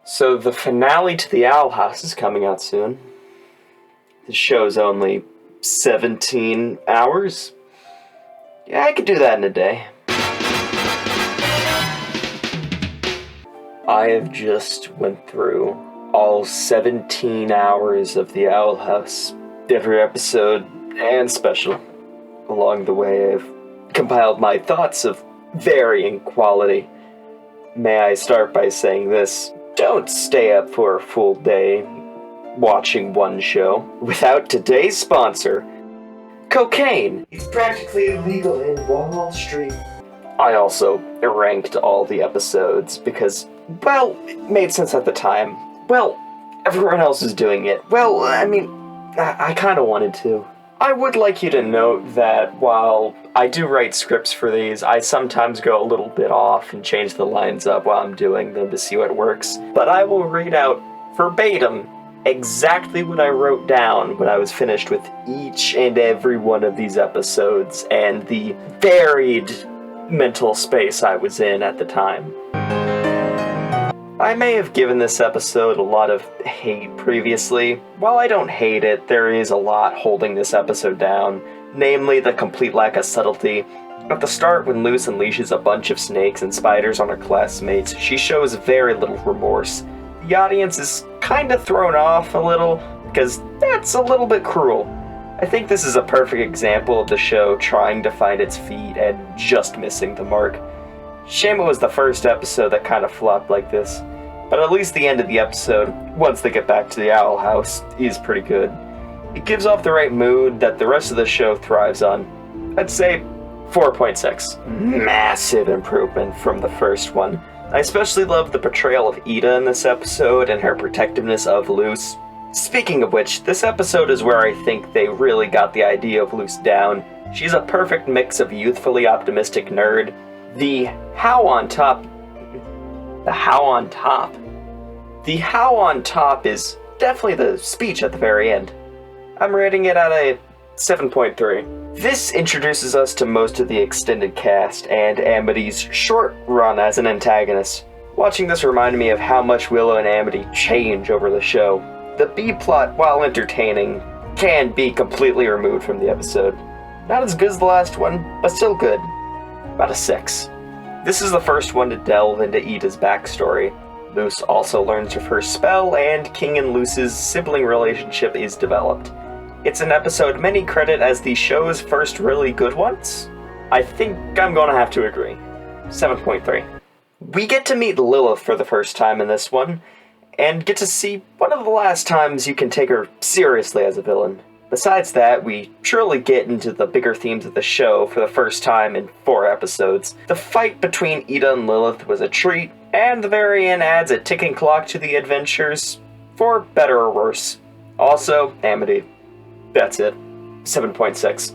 So the finale to The Owl House is coming out soon. The show's only 17 hours. Yeah, I could do that in a day. I have just went through all 17 hours of The Owl House, every episode and special. Along the way, I've compiled my thoughts of varying quality. May I start by saying this: don't stay up for a full day watching one show without today's sponsor, cocaine. It's practically illegal in Wall Street. I also ranked all the episodes because, well, it made sense at the time. Well, everyone else is doing it. Well, I mean, I kind of wanted to. I would like you to note that while I do write scripts for these, I sometimes go a little bit off and change the lines up while I'm doing them to see what works. But I will read out verbatim exactly what I wrote down when I was finished with each and every one of these episodes and the varied mental space I was in at the time. I may have given this episode a lot of hate previously. While I don't hate it, there is a lot holding this episode down, namely the complete lack of subtlety. At the start, when Luce unleashes a bunch of snakes and spiders on her classmates, she shows very little remorse. The audience is kinda thrown off a little, because that's a little bit cruel. I think this is a perfect example of the show trying to find its feet and just missing the mark. Shame it was the first episode that kind of flopped like this, but at least the end of the episode, once they get back to the Owl House, is pretty good. It gives off the right mood that the rest of the show thrives on. I'd say 4.6. Massive improvement from the first one. I especially love the portrayal of Ida in this episode and her protectiveness of Luce. Speaking of which, this episode is where I think they really got the idea of Luce down. She's a perfect mix of youthfully optimistic nerd. The how on top is definitely the speech at the very end. I'm rating it at a 7.3. This introduces us to most of the extended cast and Amity's short run as an antagonist. Watching this reminded me of how much Willow and Amity change over the show. The B-plot, while entertaining, can be completely removed from the episode. Not as good as the last one, but still good. About a 6. This is the first one to delve into Ida's backstory. Luce also learns her first spell, and King and Luce's sibling relationship is developed. It's an episode many credit as the show's first really good ones. I think I'm gonna have to agree. 7.3. We get to meet Lilith for the first time in this one, and get to see one of the last times you can take her seriously as a villain. Besides that, we truly get into the bigger themes of the show for the first time in 4 episodes. The fight between Ida and Lilith was a treat, and the very end adds a ticking clock to the adventures, for better or worse. Also, Amity. That's it. 7.6.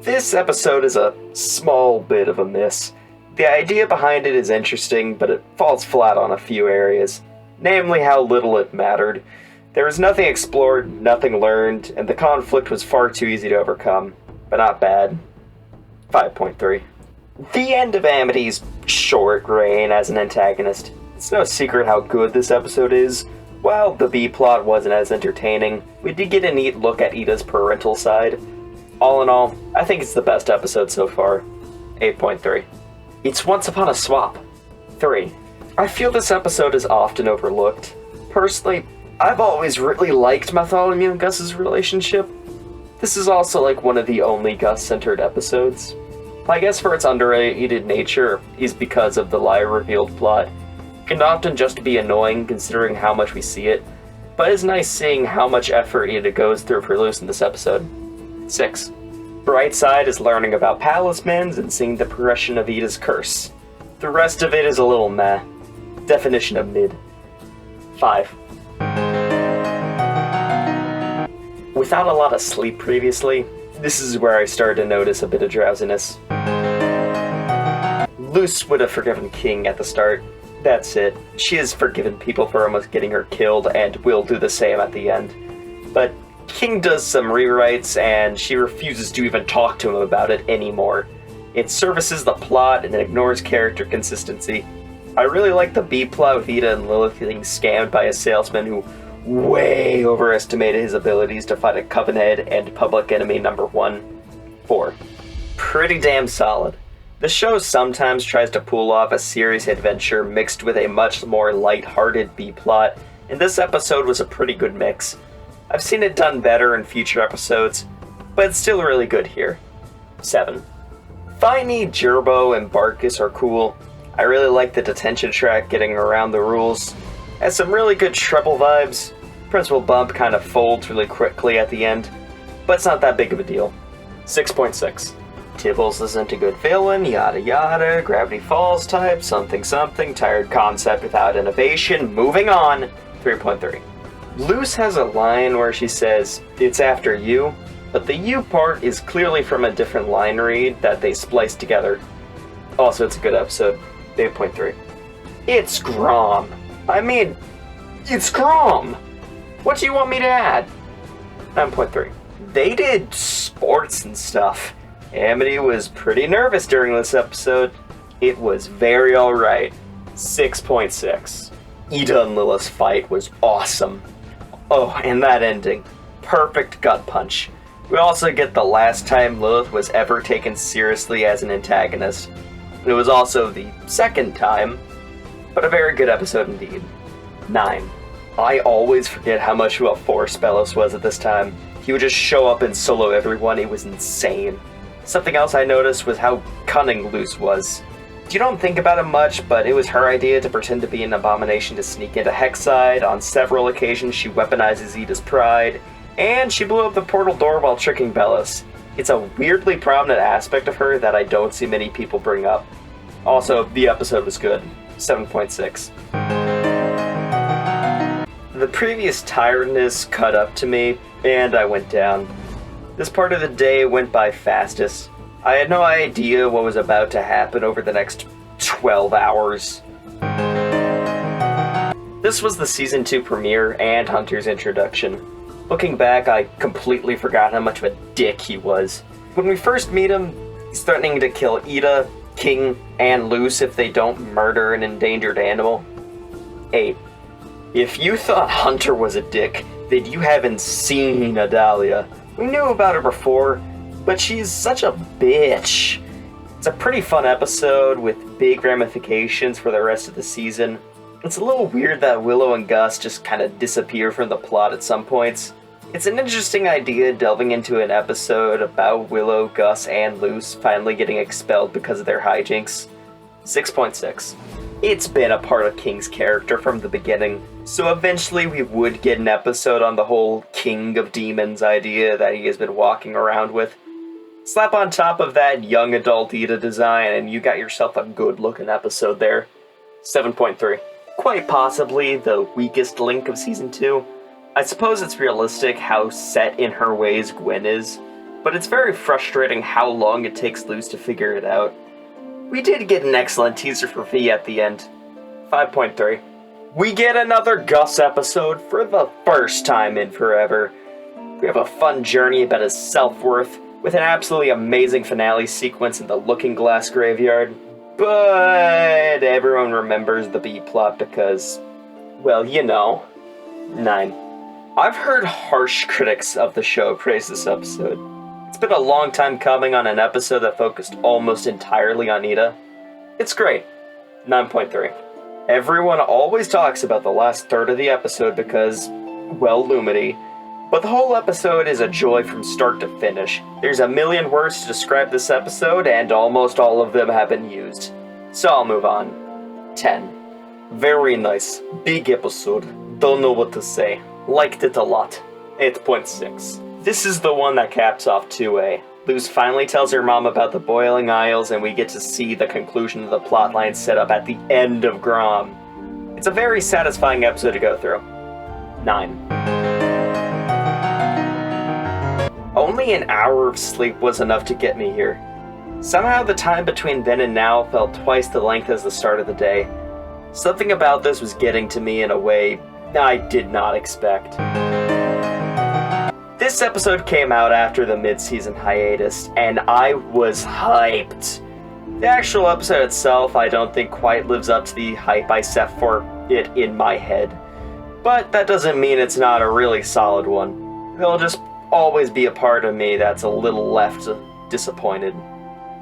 This episode is a small bit of a miss. The idea behind it is interesting, but it falls flat on a few areas, namely how little it mattered. There was nothing explored, nothing learned, and the conflict was far too easy to overcome, but not bad. 5.3. The end of Amity's short reign as an antagonist. It's no secret how good this episode is. While the B-plot wasn't as entertaining, we did get a neat look at Ida's parental side. All in all, I think it's the best episode so far. 8.3. It's Once Upon a Swap. 3. I feel this episode is often overlooked. Personally, I've always really liked Bartholomew and Gus's relationship. This is also like one of the only Gus-centered episodes. I guess for its underrated nature is because of the lie-revealed plot. It can often just be annoying considering how much we see it, but it's nice seeing how much effort Ida goes through for Luce in this episode. 6. Bright side is learning about Palismans and seeing the progression of Ida's curse. The rest of it is a little meh. Definition of mid. 5. Without a lot of sleep previously, this is where I started to notice a bit of drowsiness. Luce would have forgiven King at the start. That's it. She has forgiven people for almost getting her killed and will do the same at the end. But King does some rewrites and she refuses to even talk to him about it anymore. It services the plot and ignores character consistency. I really like the B-plot with Ida and Lilith getting scammed by a salesman who way overestimated his abilities to fight a Coven head and public enemy number 1. 4. Pretty damn solid. The show sometimes tries to pull off a serious adventure mixed with a much more light-hearted B-plot, and this episode was a pretty good mix. I've seen it done better in future episodes, but it's still really good here. 7. Finey, Gerbo, and Barkus are cool. I really like the detention track getting around the rules. Has some really good treble vibes. Principal Bump kind of folds really quickly at the end, but it's not that big of a deal. 6.6. Tibbles isn't a good villain, yada yada, Gravity Falls type, something something, tired concept without innovation, moving on. 3.3. Luce has a line where she says, "It's after you," but the you part is clearly from a different line read that they spliced together. Also, it's a good episode. 8.3. It's Grom. I mean, it's Grom! What do you want me to add? 9.3. They did sports and stuff. Amity was pretty nervous during this episode. It was very alright. 6.6. Ida and Lilith's fight was awesome. Oh, and that ending. Perfect gut punch. We also get the last time Lilith was ever taken seriously as an antagonist. It was also the second time, but a very good episode indeed. 9. I always forget how much of a force Bellos was at this time. He would just show up and solo everyone. It was insane. Something else I noticed was how cunning Luce was. You don't think about it much, but it was her idea to pretend to be an abomination to sneak into Hexside. On several occasions, she weaponizes Ida's pride, and she blew up the portal door while tricking Bellos. It's a weirdly prominent aspect of her that I don't see many people bring up. Also, the episode was good. 7.6. The previous tiredness caught up to me, and I went down. This part of the day went by fastest. I had no idea what was about to happen over the next 12 hours. This was the Season 2 premiere and Hunter's introduction. Looking back, I completely forgot how much of a dick he was. When we first meet him, he's threatening to kill Ida, King, and Luce if they don't murder an endangered animal. 8. If you thought Hunter was a dick, then you haven't seen Adalia. We knew about her before, but she's such a bitch. It's a pretty fun episode with big ramifications for the rest of the season. It's a little weird that Willow and Gus just kind of disappear from the plot at some points. It's an interesting idea delving into an episode about Willow, Gus, and Luce finally getting expelled because of their hijinks. 6.6. It's been a part of King's character from the beginning, so eventually we would get an episode on the whole King of Demons idea that he has been walking around with. Slap on top of that young adult Ida design and you got yourself a good looking episode there. 7.3. Quite possibly the weakest link of Season 2. I suppose it's realistic how set in her ways Gwen is, but it's very frustrating how long it takes Luce to figure it out. We did get an excellent teaser for V at the end. 5.3. We get another Gus episode for the first time in forever. We have a fun journey about his self-worth, with an absolutely amazing finale sequence in the Looking Glass Graveyard. But everyone remembers the B-plot because, well, you know. 9. I've heard harsh critics of the show praise this episode. It's been a long time coming on an episode that focused almost entirely on Ida. It's great. 9.3. Everyone always talks about the last third of the episode because, well, Lumity. But the whole episode is a joy from start to finish. There's a million words to describe this episode, and almost all of them have been used. So I'll move on. 10. Very nice. Big episode. Don't know what to say. Liked it a lot. 8.6. This is the one that caps off 2A. Luce finally tells her mom about the Boiling Isles, and we get to see the conclusion of the plotline set up at the end of Grom. It's a very satisfying episode to go through. 9. Only an hour of sleep was enough to get me here. Somehow the time between then and now felt twice the length as the start of the day. Something about this was getting to me in a way I did not expect. This episode came out after the mid-season hiatus, and I was hyped. The actual episode itself, I don't think quite lives up to the hype I set for it in my head. But that doesn't mean it's not a really solid one. There'll just always be a part of me that's a little left disappointed.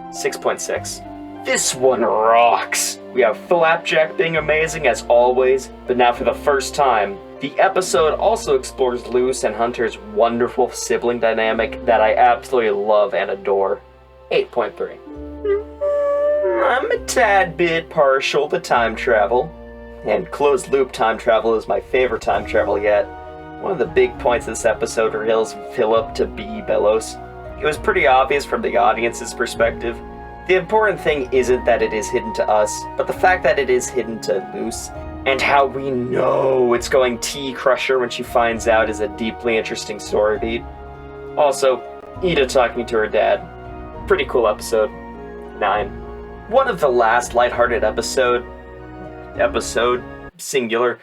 6.6. This one rocks! We have Flapjack being amazing as always, but now for the first time, the episode also explores Luce and Hunter's wonderful sibling dynamic that I absolutely love and adore. 8.3. I'm a tad bit partial to time travel, and closed loop time travel is my favorite time travel yet. One of the big points of this episode reveals Philip to be Bellows. It was pretty obvious from the audience's perspective. The important thing isn't that it is hidden to us, but the fact that it is hidden to Luce, and how we know it's going T-Crusher when she finds out is a deeply interesting story beat. Also, Ida talking to her dad. Pretty cool episode. 9. One of the last lighthearted episode, singular,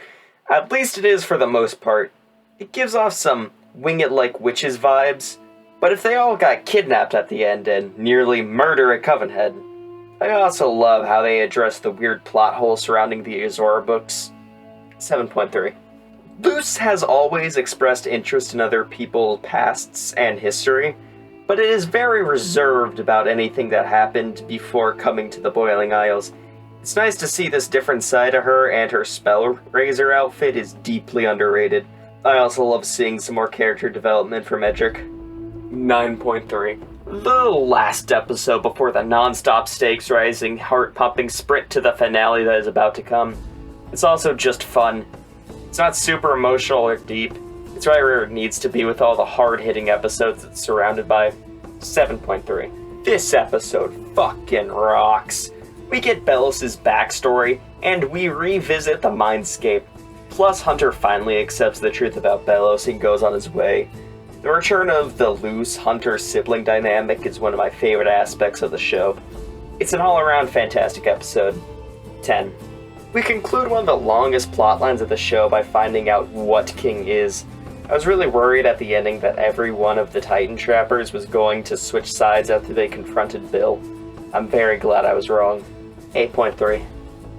at least it is for the most part. It gives off some Wing It Like Witches vibes, but if they all got kidnapped at the end and nearly murder a Coven head. I also love how they address the weird plot hole surrounding the Azora books. 7.3. Luce has always expressed interest in other people's pasts and history, but it is very reserved about anything that happened before coming to the Boiling Isles. It's nice to see this different side of her, and her spell raiser outfit is deeply underrated. I also love seeing some more character development for Medric. 9.3. The last episode before the non-stop stakes-rising, heart-pumping sprint to the finale that is about to come. It's also just fun. It's not super emotional or deep. It's right where it needs to be with all the hard-hitting episodes it's surrounded by. 7.3. This episode fucking rocks. We get Bellos' backstory, and we revisit the Mindscape. Plus, Hunter finally accepts the truth about Bellos and goes on his way. The return of the Luce Hunter sibling dynamic is one of my favorite aspects of the show. It's an all-around fantastic episode. 10. We conclude one of the longest plot lines of the show by finding out what King is. I was really worried at the ending that every one of the Titan Trappers was going to switch sides after they confronted Bill. I'm very glad I was wrong. 8.3.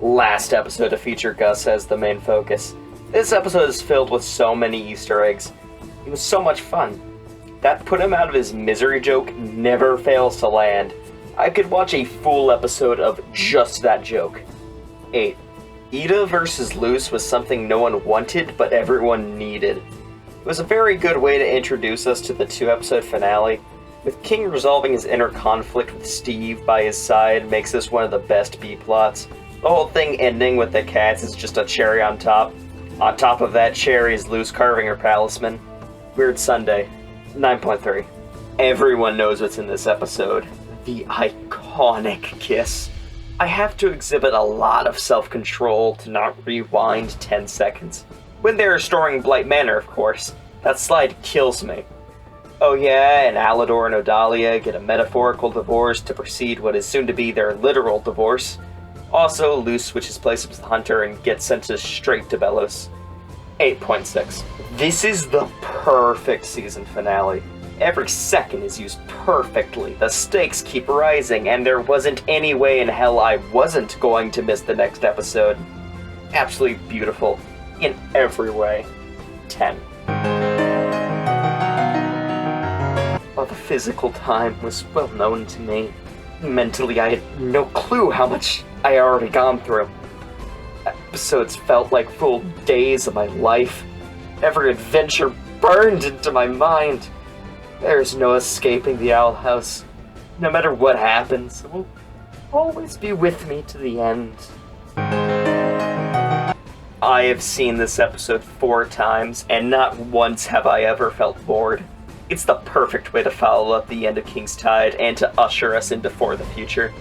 Last episode to feature Gus as the main focus. This episode is filled with so many Easter eggs. It was so much fun. That put him out of his misery joke never fails to land. I could watch a full episode of just that joke. 8. Ida versus Luce was something no one wanted, but everyone needed. It was a very good way to introduce us to the 2-episode finale. With King resolving his inner conflict with Steve by his side makes this one of the best B-plots. The whole thing ending with the cats is just a cherry on top. On top of that cherry is Luce carving her Palisman. Weird Sunday. 9.3. Everyone knows what's in this episode. The iconic kiss. I have to exhibit a lot of self-control to not rewind 10 seconds. When they're restoring Blight Manor, of course. That slide kills me. Oh yeah, and Alador and Odalia get a metaphorical divorce to precede what is soon to be their literal divorce. Also, Luce switches places with Hunter and gets sent straight to Bellos. 8.6. This is the perfect season finale. Every second is used perfectly. The stakes keep rising, and there wasn't any way in hell I wasn't going to miss the next episode. Absolutely beautiful. In every way. 10. While the physical time was well known to me, mentally I had no clue how much I had already gone through. Episodes felt like full days of my life. Every adventure burned into my mind. There's no escaping the Owl House. No matter what happens, it will always be with me to the end. I have seen this episode 4 times, and not once have I ever felt bored. It's the perfect way to follow up the end of King's Tide and to usher us into For the Future.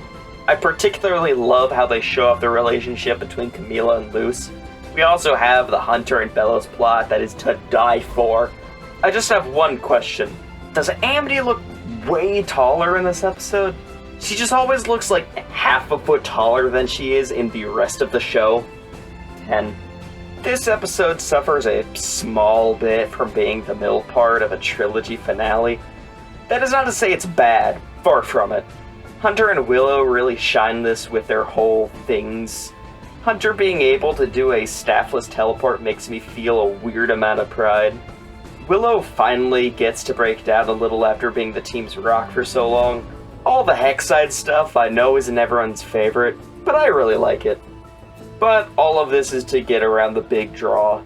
I particularly love how they show off the relationship between Camila and Luce. We also have the Hunter and Bellos plot that is to die for. I just have one question. Does Amity look way taller in this episode? She just always looks like half a foot taller than she is in the rest of the show. 10. This episode suffers a small bit from being the middle part of a trilogy finale. That is not to say it's bad, far from it. Hunter and Willow really shine this with their whole things. Hunter being able to do a staffless teleport makes me feel a weird amount of pride. Willow finally gets to break down a little after being the team's rock for so long. All the Hexside stuff I know isn't everyone's favorite, but I really like it. But all of this is to get around the big draw.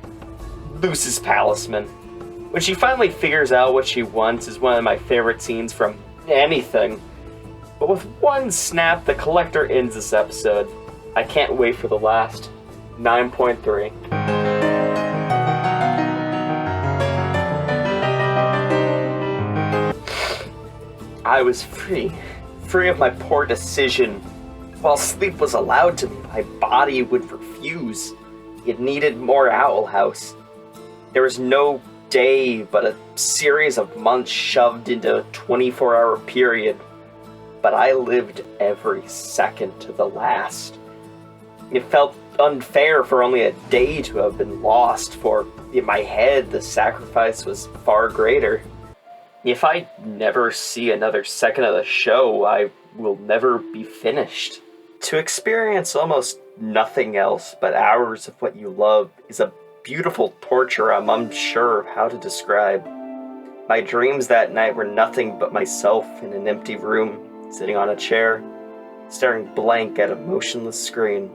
Luce's Palisman. When she finally figures out what she wants is one of my favorite scenes from anything. But with one snap, the Collector ends this episode. I can't wait for the last. 9.3. I was free of my poor decision. While sleep was allowed to me, my body would refuse. It needed more Owl House. There was no day but a series of months shoved into a 24-hour period, but I lived every second to the last. It felt unfair for only a day to have been lost, for in my head the sacrifice was far greater. If I never see another second of the show, I will never be finished. To experience almost nothing else but hours of what you love is a beautiful torture I'm unsure of how to describe. My dreams that night were nothing but myself in an empty room, sitting on a chair, staring blank at a motionless screen.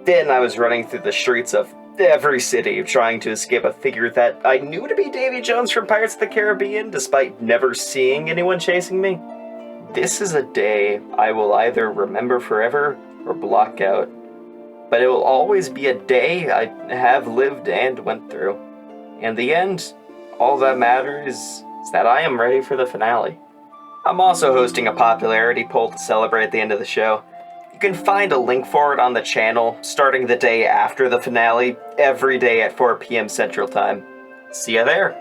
Then I was running through the streets of every city, trying to escape a figure that I knew to be Davy Jones from Pirates of the Caribbean, despite never seeing anyone chasing me. This is a day I will either remember forever or block out, but it will always be a day I have lived and went through. In the end, all that matters is that I am ready for the finale. I'm also hosting a popularity poll to celebrate the end of the show. You can find a link for it on the channel, starting the day after the finale, every day at 4 p.m. Central Time. See ya there!